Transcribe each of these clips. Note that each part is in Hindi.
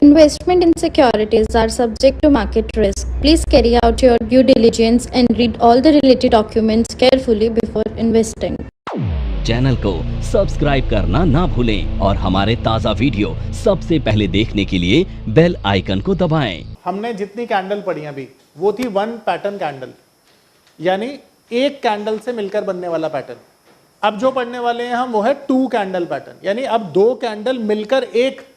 Investment in securities are subject to market risk. Please carry out your due diligence and read all the related documents carefully before investing. Channel को सब्सक्राइब करना ना भूलें और हमारे ताज़ा वीडियो सबसे पहले देखने के लिए बेल आइकन को दबाएं। हमने जितनी कैंडल पढ़ी अभी वो थी वन पैटर्न कैंडल, यानी एक कैंडल से मिलकर बनने वाला पैटर्न। अब जो पढ़ने वाले हैं हम वो है टू कैंडल पैटर्न, यानी अब दो कैंडल मिलकर एक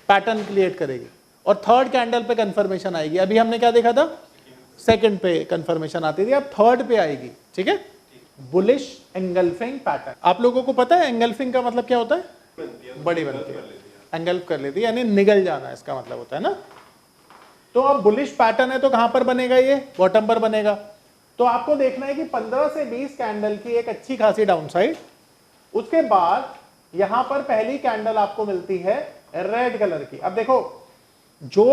पैटर्न क्रिएट करेगी और थर्ड कैंडल पे कंफर्मेशन आएगी। अभी हमने क्या देखा था, सेकंड पे कंफर्मेशन आती थी, अब थर्ड पे आएगी। ठीक है, बुलिश एंगल्फिंग पैटर्न। आप लोगों को पता है एंगल्फिंग का मतलब क्या होता है? बड़ी बनती है, एंगल्फ कर लेती है, यानी निगल जाना इसका मतलब होता है ना। तो अब बुलिश पैटर्न है तो कहां पर बनेगा? ये बॉटम पर बनेगा। तो आपको देखना है कि 15 से 20 कैंडल की एक अच्छी खासी डाउनसाइड, उसके बाद यहां पर पहली कैंडल आपको मिलती है रेड कलर की। अब देखो, जो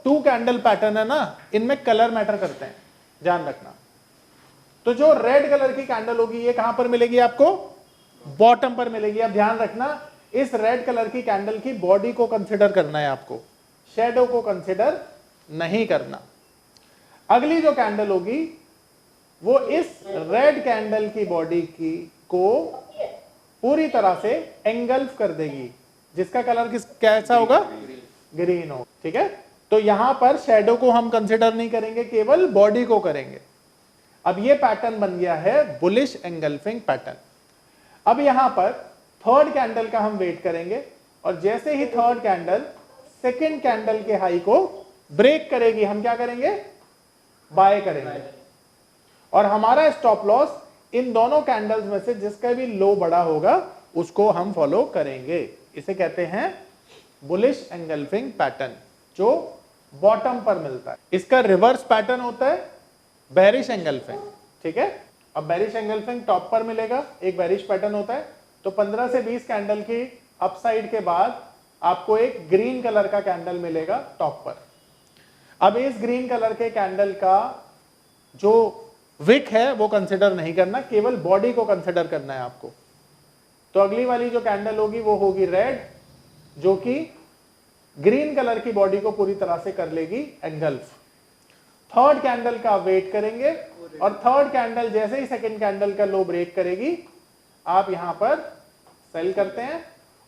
टू कैंडल पैटर्न है ना, इनमें कलर मैटर करते हैं, ध्यान रखना। तो जो रेड कलर की कैंडल होगी ये कहां पर मिलेगी आपको? बॉटम पर मिलेगी। अब ध्यान रखना, इस रेड कलर की कैंडल की बॉडी को कंसिडर करना है आपको, शेडो को कंसिडर नहीं करना। अगली जो कैंडल होगी वो इस रेड कैंडल की बॉडी की को पूरी तरह से एंगल्फ कर देगी, जिसका कलर कैसा होगा? ग्रीन हो। ठीक है, तो यहां पर शेडो को हम कंसिडर नहीं करेंगे, केवल बॉडी को करेंगे। अब ये पैटर्न बन गया है बुलिश एंगल्फिंग पैटर्न। अब यहां पर थर्ड कैंडल का हम वेट करेंगे और जैसे ही थर्ड कैंडल सेकंड कैंडल के हाई को ब्रेक करेगी, हम क्या करेंगे? बाय करेंगे। और हमारा स्टॉप लॉस इन दोनों कैंडल्स में से जिसका भी लो बड़ा होगा उसको हम फॉलो करेंगे। इसे कहते हैं बुलिश एंगल्फिंग पैटर्न, जो बॉटम पर मिलता है। इसका रिवर्स पैटर्न होता है बेरिश एंगल्फिंग। ठीक है, अब बेरिश एंगल्फिंग टॉप पर मिलेगा, एक बेरिश पैटर्न होता है। तो 15 से 20 कैंडल की अपसाइड के बाद आपको एक ग्रीन कलर का कैंडल मिलेगा टॉप पर। अब इस ग्रीन कलर के कैंडल का जो विक है वो कंसिडर नहीं करना, केवल बॉडी को कंसिडर करना है आपको। तो अगली वाली जो कैंडल होगी वो होगी रेड, जो कि ग्रीन कलर की बॉडी को पूरी तरह से कर लेगी एंगल्फ। थर्ड कैंडल का वेट करेंगे और थर्ड कैंडल जैसे ही सेकंड कैंडल का लो ब्रेक करेगी, आप यहां पर सेल करते हैं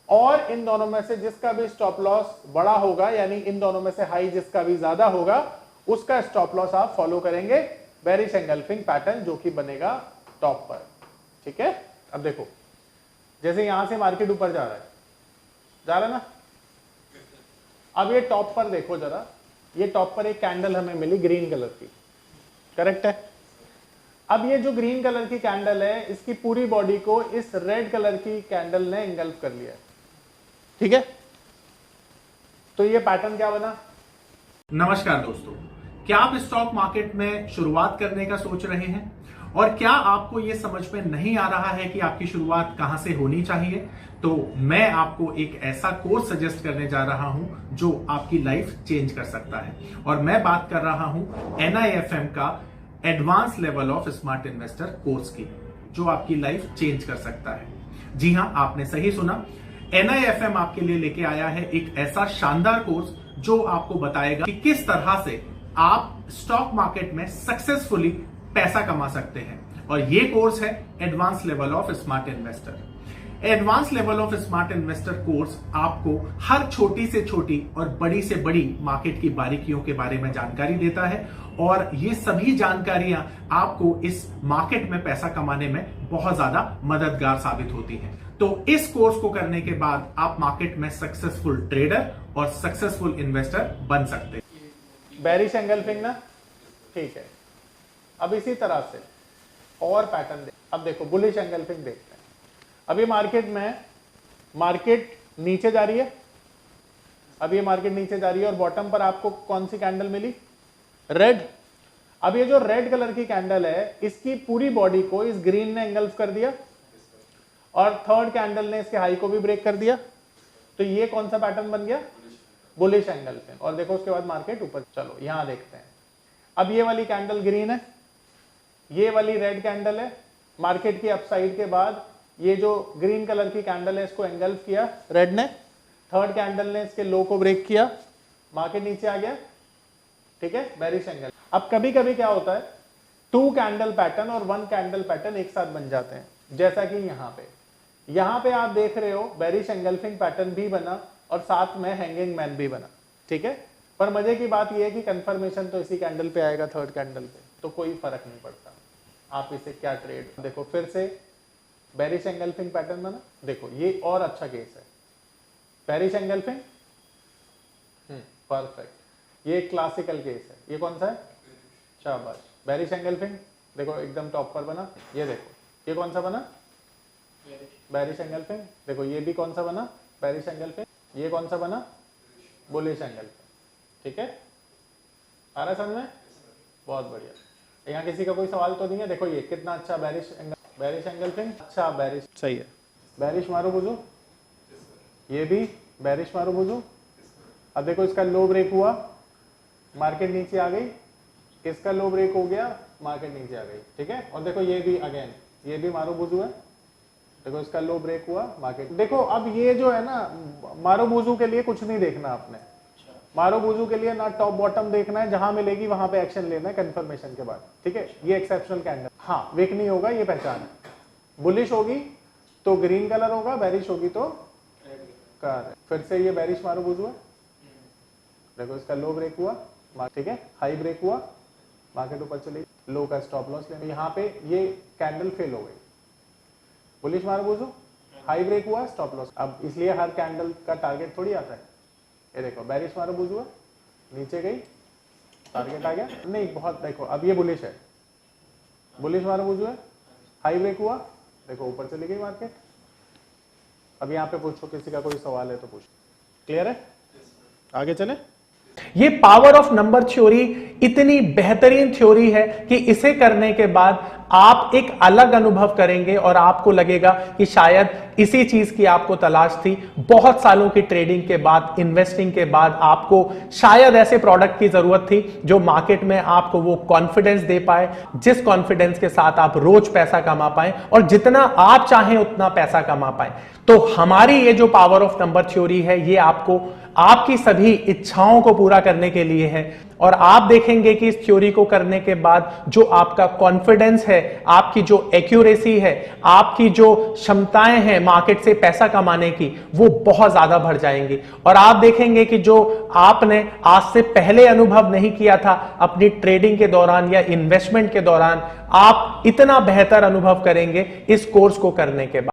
और इन दोनों में से जिसका भी स्टॉप लॉस बड़ा होगा, यानी इन दोनों में से हाई जिसका भी ज्यादा होगा, उसका स्टॉप लॉस आप फॉलो करेंगे बेरिश एंगल्फिंग पैटर्न, जो कि बनेगा टॉप पर। ठीक है, अब देखो, जैसे यहां से मार्केट ऊपर जा रहा है ना। अब ये टॉप पर देखो जरा, ये टॉप पर एक कैंडल हमें मिली ग्रीन कलर की, करेक्ट है। अब ये जो ग्रीन कलर की कैंडल है, इसकी पूरी बॉडी को इस रेड कलर की कैंडल ने एंगल्फ कर लिया है। ठीक है, तो ये पैटर्न क्या बना? नमस्कार दोस्तों, क्या आप स्टॉक मार्केट में शुरुआत करने का सोच रहे हैं और क्या आपको यह समझ में नहीं आ रहा है कि आपकी शुरुआत कहां से होनी चाहिए? तो मैं आपको एक ऐसा कोर्स सजेस्ट करने जा रहा हूं जो आपकी लाइफ चेंज कर सकता है। और मैं बात कर रहा हूं NIFM का advance level of smart investor course की, जो आपकी लाइफ चेंज कर सकता है। जी हां, आपने सही सुना, NIFM आपके लिए लेके आया है एक ऐसा शानदार कोर्स जो आपको बताएगा कि किस तरह से आप स्टॉक मार्केट में सक्सेसफुली पैसा कमा सकते हैं। और ये कोर्स है advance level of smart investor. Advance level of smart investor course आपको हर छोटी से छोटी और बड़ी से बड़ी मार्केट की बारीकियों के बारे में जानकारी देता है और ये सभी जानकारियां आपको इस मार्केट में पैसा कमाने में बहुत ज्यादा मददगार साबित होती हैं। तो इस कोर्स को करने के बाद आप मार्केट में सक्सेसफुल ट्रेडर और सक्सेसफुल इन्वेस्टर बन सकते हैं। बेरिश एंगल्फिंग ना, ठीक है। अब इसी तरह से और पैटर्न अब देखो, बुलिश एंगल्फिंग देखते हैं। अभी मार्केट नीचे जा रही है, अब ये मार्केट नीचे जा रही है और बॉटम पर आपको कौन सी कैंडल मिली? रेड। अब ये जो रेड कलर की कैंडल है, इसकी पूरी बॉडी को इस ग्रीन ने एंगल्फ कर दिया और थर्ड कैंडल ने इसके हाई को भी ब्रेक कर दिया। तो ये कौन सा पैटर्न बन गया? Bullish engulfing. और देखो उसके बाद मार्केट ऊपर। चलो यहां देखते हैं। अब ये वाली कैंडल ग्रीन है, ये वाली रेड कैंडल है। मार्केट की अपसाइड के बाद ये जो ग्रीन कलर की कैंडल है इसको एंगल्फ किया रेड ने, थर्ड कैंडल ने इसके लो को ब्रेक किया मार्केट नीचे आ गया, ठीक है, बेरिश एंगल। अब कभी कभी क्या होता है, 2 कैंडल पैटर्न और 1 कैंडल पैटर्न एक साथ बन जाते हैं, जैसा कि यहां पे आप देख रहे हो बेरिश एंगल्फिंग पैटर्न भी बना और साथ में हैंगिंग मैन भी बना, ठीक है। पर मजे की बात यह है कि कंफर्मेशन तो इसी कैंडल पे आएगा, थर्ड कैंडल पे, तो कोई फर्क नहीं पड़ता आप इसे क्या ट्रेड। देखो फिर से बेरिश एंगल्फिंग पैटर्न बना, देखो ये और अच्छा केस है, बेरिश एंगल्फिंग, परफेक्ट, ये क्लासिकल केस है। ये कौन सा है, शाबाश, बेरिश एंगल्फिंग, देखो एकदम टॉप पर बना। ये देखो ये कौन सा बना, बेरिश एंगल्फिंग। देखो ये भी कौन सा बना, बेरिश एंगल्फिंग। ये कौन सा बना, बुलिश एंगल्फिंग, ठीक है। आ रहा है समझ में, बहुत बढ़िया। यहाँ किसी का कोई सवाल तो नहीं है। देखो ये कितना अच्छा बेरिश एंगल्फिंग, अच्छा बेरिश, सही है। बेरिश मारो बुझो, ये भी बेरिश मारो बुझो। अब देखो इसका लो ब्रेक हुआ, मार्केट नीचे आ गई, इसका लो ब्रेक हो गया, मार्केट नीचे आ गई, ठीक है। और देखो ये भी अगेन, ये भी मारो बुझू है, देखो इसका लो ब्रेक हुआ, मार्केट। देखो अब ये जो है ना, मारो बुझू के लिए कुछ नहीं देखना आपने, मारो बुझू के लिए ना टॉप बॉटम देखना है, जहां मिलेगी वहां पे एक्शन लेना है कंफर्मेशन के बाद, ठीक है। ये एक्सेप्शनल कैंडल, हाँ वीक नहीं होगा, ये पहचान है। बुलिश होगी तो ग्रीन कलर होगा, बेरिश होगी तो कार। फिर से ये बेरिश मारो बुझू है, देखो इसका लो ब्रेक हुआ, ठीक है, हाई ब्रेक हुआ, मार्केट ऊपर चली, लो का स्टॉप लॉस लेना। यहाँ पे ये कैंडल फेल हो गई, बुलिश मारो बुझो, हाई ब्रेक हुआ, स्टॉप लॉस। अब इसलिए हर कैंडल का टारगेट थोड़ी आता है। ये देखो बेरिश मारो बुझो, नीचे गई, टारगेट आ गया नहीं, बहुत। देखो अब ये बुलिश है, बुलिश मारो बुझो है, हाई ब्रेक हुआ, देखो ऊपर चली गई मार्केट। अब यहाँ पे पूछो, किसी का कोई सवाल है तो पूछो। क्लियर है, आगे चले। ये पावर ऑफ नंबर थ्योरी इतनी बेहतरीन थ्योरी है कि इसे करने के बाद आप एक अलग अनुभव करेंगे और आपको लगेगा कि शायद इसी चीज की आपको तलाश थी। बहुत सालों की ट्रेडिंग के बाद, इन्वेस्टिंग के बाद आपको शायद ऐसे प्रोडक्ट की जरूरत थी जो मार्केट में आपको वो कॉन्फिडेंस दे पाए, जिस कॉन्फिडेंस के साथ आप रोज पैसा कमा पाए और जितना आप चाहें उतना पैसा कमा पाए। तो हमारी ये जो पावर ऑफ नंबर थ्योरी है, ये आपको आपकी सभी इच्छाओं को पूरा करने के लिए है। और आप देखेंगे कि इस थ्योरी को करने के बाद जो आपका कॉन्फिडेंस है, आपकी जो एक्यूरेसी है, आपकी जो क्षमताएं हैं मार्केट से पैसा कमाने की, वो बहुत ज्यादा बढ़ जाएंगी। और आप देखेंगे कि जो आपने आज से पहले अनुभव नहीं किया था अपनी ट्रेडिंग के दौरान या इन्वेस्टमेंट के दौरान, आप इतना बेहतर अनुभव करेंगे इस कोर्स को करने के बाद।